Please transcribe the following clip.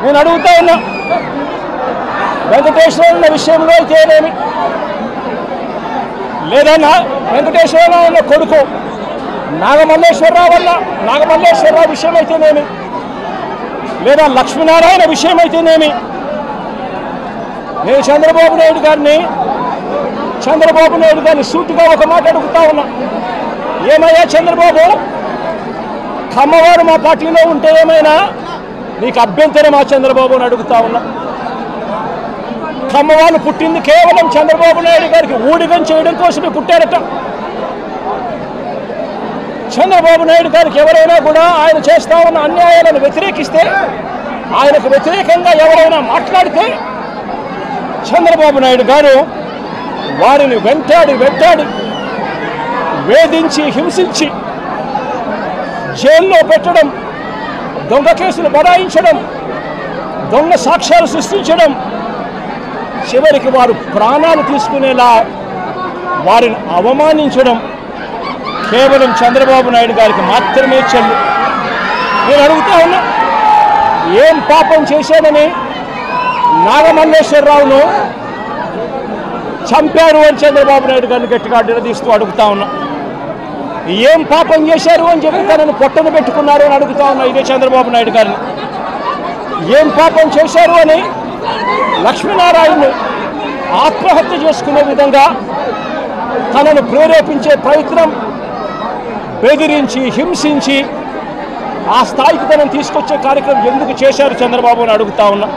నేను అడుగుతా ఉన్నా, వెంకటేశ్వర విషయంలో అయితేనేమి, లేదా వెంకటేశ్వరరావు కొడుకు నాగమల్లేశ్వరరావు విషయం అయితేనేమి, లేదా లక్ష్మీనారాయణ విషయం అయితేనేమి, నేను చంద్రబాబు నాయుడు గారిని సూటిగా ఒక మాట అడుగుతా ఉన్నా. ఏమయ్యా చంద్రబాబు, కమ్మవారు మా పార్టీలో ఉంటే ఏమైనా నీకు అభ్యంతరమా చంద్రబాబు అని అడుగుతా ఉన్నా. కమ్మవాళ్ళు పుట్టింది కేవలం చంద్రబాబు నాయుడు గారికి ఊడిగం చేయడం కోసమే పుట్టారట. చంద్రబాబు నాయుడు గారికి ఎవరైనా కూడా ఆయన చేస్తా ఉన్న అన్యాయాలను వ్యతిరేకిస్తే, ఆయనకు వ్యతిరేకంగా ఎవరైనా మాట్లాడితే చంద్రబాబు నాయుడు గారు వారిని వెంటాడి వేధించి హింసించి జైల్లో పెట్టడం, దొంగ కేసులు బడాయించడం, దొంగ సాక్ష్యాలు సృష్టించడం, చివరికి వారు ప్రాణాలు తీసుకునేలా వారిని అవమానించడం కేవలం చంద్రబాబు నాయుడు గారికి మాత్రమే చెల్లు. నేను అడుగుతా ఉన్నా, ఏం పాపం చేశానని నాగమల్లేశ్వరరావును చంపారు అని చంద్రబాబు నాయుడు గారిని గట్టిగా నిలదీస్తూ అడుగుతా ఉన్నా. ఏం పాపం చేశారు అని చెప్పి తనను పొట్టను పెట్టుకున్నారు అని అడుగుతా ఉన్నా ఇదే చంద్రబాబు నాయుడు గారిని. ఏం పాపం చేశారు అని లక్ష్మీనారాయణను ఆత్మహత్య చేసుకునే విధంగా తనను ప్రేరేపించే ప్రయత్నం, బెదిరించి హింసించి ఆ స్థాయికి తనను తీసుకొచ్చే కార్యక్రమం ఎందుకు చేశారు చంద్రబాబు అని అడుగుతా ఉన్నా.